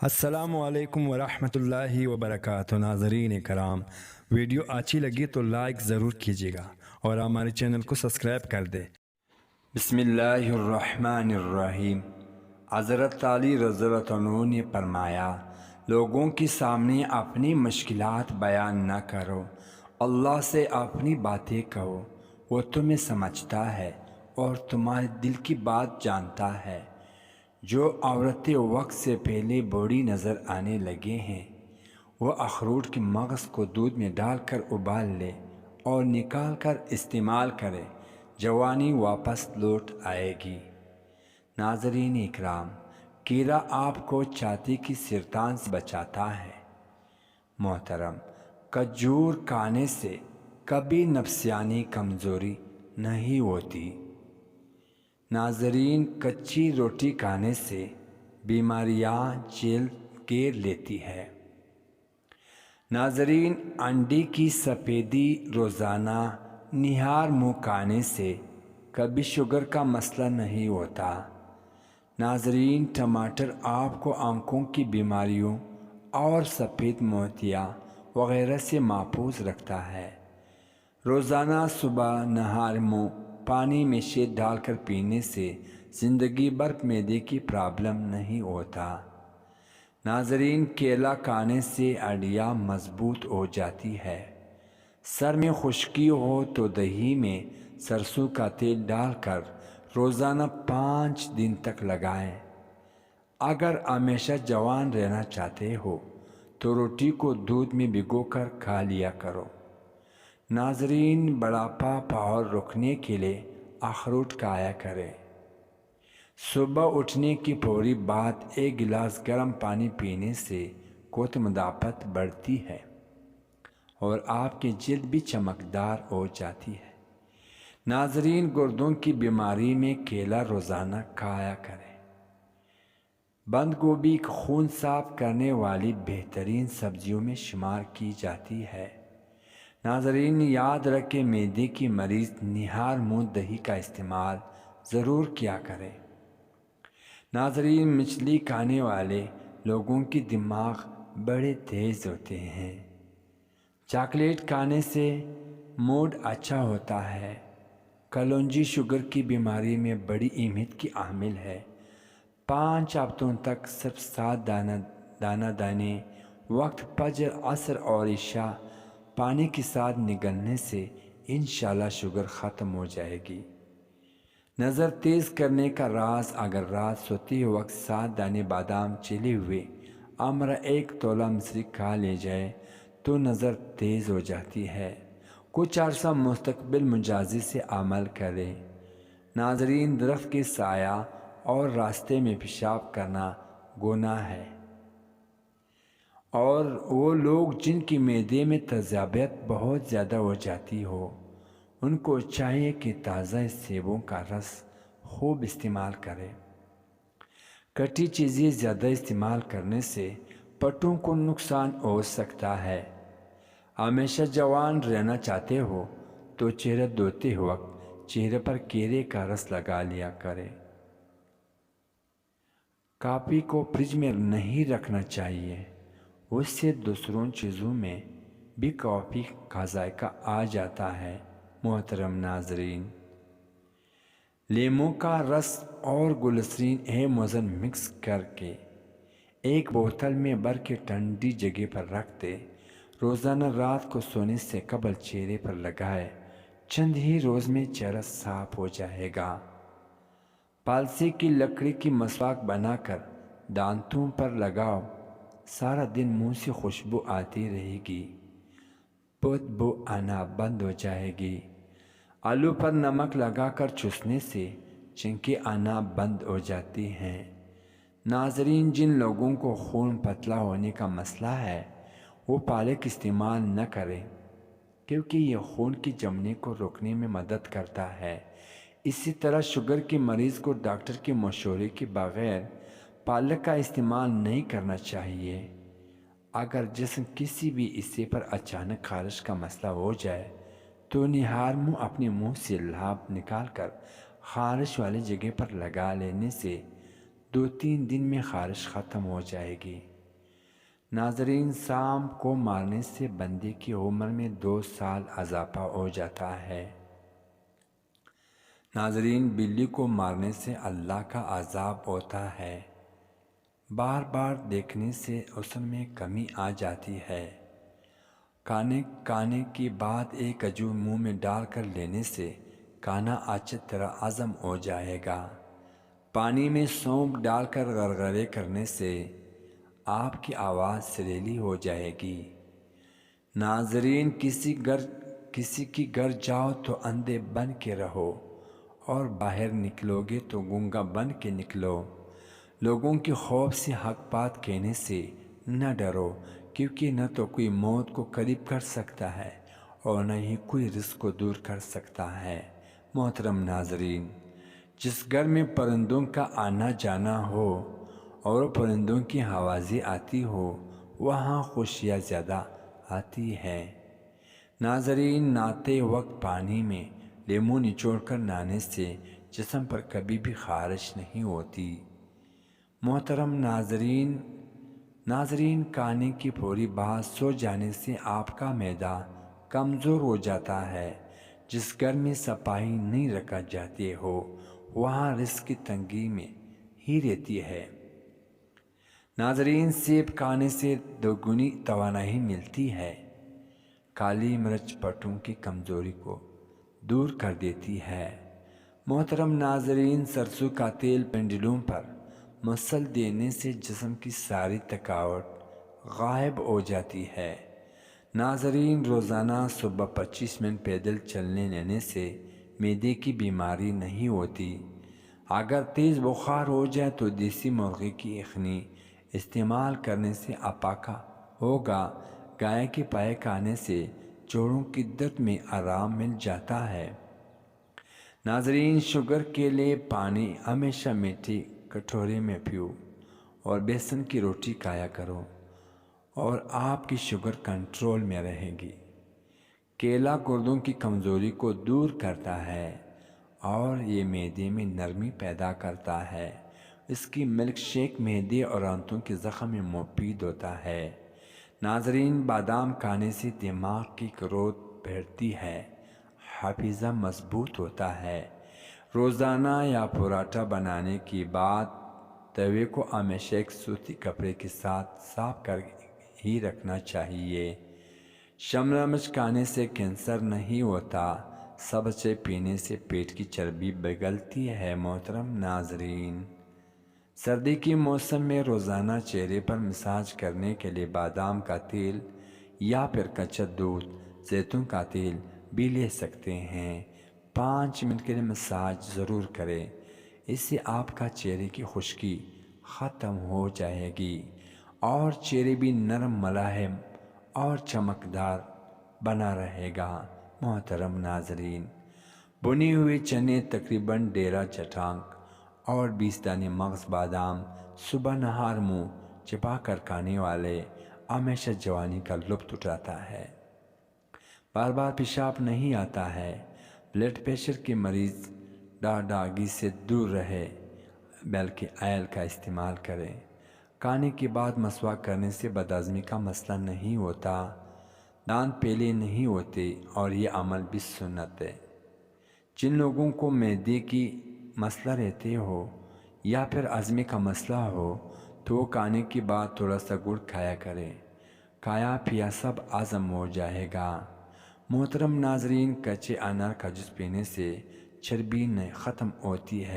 السلام علیکم ورحمۃ اللہ وبرکاتہ ناظرین کرام، ویڈیو اچھی لگی تو لائک ضرور کیجیے گا اور ہمارے چینل کو سبسکرائب کر دے۔ بسم اللہ الرحمن الرحیم۔ حضرت علی رضی اللہ عنہ نے فرمایا، لوگوں کے سامنے اپنی مشکلات بیان نہ کرو، اللہ سے اپنی باتیں کہو، وہ تمہیں سمجھتا ہے اور تمہارے دل کی بات جانتا ہے۔ جو عورتیں وقت سے پہلے بوڑھی نظر آنے لگے ہیں، وہ اخروٹ کے مغز کو دودھ میں ڈال کر ابال لے اور نکال کر استعمال کرے، جوانی واپس لوٹ آئے گی۔ ناظرین اکرام، کیڑا آپ کو چھاتی کی سرطان سے بچاتا ہے۔ محترم، کھجور کھانے سے کبھی نفسیانی کمزوری نہیں ہوتی۔ ناظرین، کچی روٹی کھانے سے بیماریاں جلد گھیر لیتی ہے۔ ناظرین، انڈے کی سفیدی روزانہ نہار منہ کھانے سے کبھی شوگر کا مسئلہ نہیں ہوتا۔ ناظرین، ٹماٹر آپ کو آنکھوں کی بیماریوں اور سفید موتیاں وغیرہ سے محفوظ رکھتا ہے۔ روزانہ صبح نہار منہ پانی میں شہد ڈال کر پینے سے زندگی بھر معدے کی پرابلم نہیں ہوتا۔ ناظرین، کیلا کھانے سے ہڈیاں مضبوط ہو جاتی ہے۔ سر میں خشکی ہو تو دہی میں سرسوں کا تیل ڈال کر روزانہ 5 دن تک لگائیں۔ اگر ہمیشہ جوان رہنا چاہتے ہو تو روٹی کو دودھ میں بھگو کر کھا لیا کرو۔ ناظرین، بڑھاپا پاور روکنے کے لیے اخروٹ کھایا کرے۔ صبح اٹھنے کی فوری بعد 1 گلاس گرم پانی پینے سے قوت مدافعت بڑھتی ہے اور آپ کی جلد بھی چمکدار ہو جاتی ہے۔ ناظرین، گردوں کی بیماری میں کیلا روزانہ کھایا کریں۔ بند گوبھی خون صاف کرنے والی بہترین سبزیوں میں شمار کی جاتی ہے۔ ناظرین، یاد رکھیں، معدے کی مریض نہار منہ دہی کا استعمال ضرور کیا کریں۔ ناظرین، مچھلی کھانے والے لوگوں کی دماغ بڑے تیز ہوتے ہیں۔ چاکلیٹ کھانے سے موڈ اچھا ہوتا ہے۔ کلونجی شوگر کی بیماری میں بڑی اہمیت کی حامل ہے۔ 5 ہفتوں تک صرف 7 دانہ دانے وقت فجر، عصر اور عشاء پانی کے ساتھ نگلنے سے انشاءاللہ شوگر ختم ہو جائے گی۔ نظر تیز کرنے کا راز، اگر رات سوتے وقت 7 دانے بادام چلے ہوئے امرا 1 تولہ مصری کھا لے جائے تو نظر تیز ہو جاتی ہے۔ کچھ عرصہ مستقبل مجازی سے عمل کریں۔ ناظرین، درخت کے سایہ اور راستے میں پیشاب کرنا گناہ ہے، اور وہ لوگ جن کی معدے میں تیزابیت بہت زیادہ ہو جاتی ہو، ان کو چاہیے کہ تازہ سیبوں کا رس خوب استعمال کریں۔ کٹی چیزیں زیادہ استعمال کرنے سے پٹوں کو نقصان ہو سکتا ہے۔ ہمیشہ جوان رہنا چاہتے ہو تو چہرہ دھوتے وقت چہرے پر کیلے کا رس لگا لیا کریں۔ کافی کو فریج میں نہیں رکھنا چاہیے، اس سے دوسروں چیزوں میں بھی کافی کا ذائقہ آ جاتا ہے۔ محترم ناظرین، لیموں کا رس اور گلسرین موزن مکس کر کے ایک بوتل میں بھر کے ٹھنڈی جگہ پر رکھ دے۔ روزانہ رات کو سونے سے قبل چہرے پر لگائے، چند ہی روز میں چہرہ صاف ہو جائے گا۔ پالسی کی لکڑی کی مسواک بنا کر دانتوں پر لگاؤ، سارا دن منہ سے خوشبو آتی رہے گی، بدبو آنا بند ہو جائے گی۔ آلو پر نمک لگا کر چوسنے سے چنکیں آنا بند ہو جاتی ہیں۔ ناظرین، جن لوگوں کو خون پتلا ہونے کا مسئلہ ہے وہ پالک استعمال نہ کریں، کیونکہ یہ خون کے جمنے کو روکنے میں مدد کرتا ہے۔ اسی طرح شوگر کے مریض کو ڈاکٹر کے مشورے کے بغیر پالک کا استعمال نہیں کرنا چاہیے۔ اگر جسم کسی بھی حصے پر اچانک خارش کا مسئلہ ہو جائے تو نہار منہ اپنے منہ سے لعاب نکال کر خارش والی جگہ پر لگا لینے سے 2-3 دن میں خارش ختم ہو جائے گی۔ ناظرین، سانپ کو مارنے سے بندے کی عمر میں 2 سال اضافہ ہو جاتا ہے۔ ناظرین، بلی کو مارنے سے اللہ کا عذاب ہوتا ہے۔ بار بار دیکھنے سے حسن میں کمی آ جاتی ہے۔ کھانے کے بعد ایک کھجور منہ میں ڈال کر لینے سے کھانا اچھی طرح ہضم ہو جائے گا۔ پانی میں سونف ڈال کر غرغرے کرنے سے آپ کی آواز سریلی ہو جائے گی۔ ناظرین، کسی کی گھر جاؤ تو اندھے بن کے رہو اور باہر نکلو گے تو گونگا بن کے نکلو۔ لوگوں کے خوف سے حق بات کہنے سے نہ ڈرو، کیونکہ نہ تو کوئی موت کو قریب کر سکتا ہے اور نہ ہی کوئی رزق کو دور کر سکتا ہے۔ محترم ناظرین، جس گھر میں پرندوں کا آنا جانا ہو اور پرندوں کی آوازیں آتی ہو، وہاں خوشیاں زیادہ آتی ہے۔ ناظرین، نہاتے وقت پانی میں لیموں نچوڑ کر نہانے سے جسم پر کبھی بھی خارش نہیں ہوتی۔ محترم ناظرین، کھانے کی پوری بعد سو جانے سے آپ کا معدہ کمزور ہو جاتا ہے۔ جس گھر میں صفائی نہیں رکھا جاتی ہو، وہاں رزق کی تنگی میں ہی رہتی ہے۔ ناظرین، سیب کھانے سے دوگنی توانائی ملتی ہے۔ کالی مرچ پٹھوں کی کمزوری کو دور کر دیتی ہے۔ محترم ناظرین، سرسوں کا تیل پنڈلوں پر مسل دینے سے جسم کی ساری تھکاوٹ غائب ہو جاتی ہے۔ ناظرین، روزانہ صبح 25 منٹ پیدل چلنے لینے سے معدے کی بیماری نہیں ہوتی۔ اگر تیز بخار ہو جائے تو دیسی مرغی کی یخنی استعمال کرنے سے افاقہ ہوگا۔ گائے کے پائے کھانے سے جوڑوں کی درد میں آرام مل جاتا ہے۔ ناظرین، شوگر کے لیے پانی ہمیشہ میٹھی کٹورے میں پیو اور بیسن کی روٹی کھایا کرو اور آپ کی شوگر کنٹرول میں رہے گی۔ کیلا گردوں کی کمزوری کو دور کرتا ہے اور یہ معدے میں نرمی پیدا کرتا ہے۔ اس کی ملک شیک معدے اور آنتوں کے زخم میں مفید ہوتا ہے۔ ناظرین، بادام کھانے سے دماغ کی گروتھ بڑھتی ہے، حافظہ مضبوط ہوتا ہے۔ روزانہ یا پراٹھا بنانے کے بعد توے کو ہمیشہ ایک سوتی کپڑے کے ساتھ صاف کر ہی رکھنا چاہیے۔ شملہ مرچ کھانے سے کینسر نہیں ہوتا۔ سبز چائے پینے سے پیٹ کی چربی پگھلتی ہے۔ محترم ناظرین، سردی کے موسم میں روزانہ چہرے پر مساج کرنے کے لیے بادام کا تیل یا پھر کچا دودھ زیتون کا تیل بھی لے سکتے ہیں۔ 5 منٹ کے لیے مساج ضرور کریں، اس سے آپ کا چہرے کی خشکی ختم ہو جائے گی اور چہرے بھی نرم، ملاحم اور چمکدار بنا رہے گا۔ محترم ناظرین، بنے ہوئے چنے تقریباً 1.5 چٹانک اور 20 دانے مغز بادام صبح نہار منہ چبا کر کھانے والے ہمیشہ جوانی کا لطف اٹھاتا ہے۔ بار بار پیشاب نہیں آتا ہے۔ بلڈ پریشر کے مریض ڈاگی سے دور رہے بلکہ آئل کا استعمال کریں۔ کھانے کے بعد مسواک کرنے سے بدہضمی کا مسئلہ نہیں ہوتا، دانت پیلے نہیں ہوتے اور یہ عمل بھی سنت ہے۔ جن لوگوں کو معدے کی مسئلہ رہتے ہو یا پھر ہضم کا مسئلہ ہو تو وہ کھانے کے بعد تھوڑا سا گڑ کھایا کریں۔ کھایا پیا سب ہضم ہو جائے گا۔ محترم ناظرین، کچے انار کا جوس پینے سے چربی ختم ہوتی ہے۔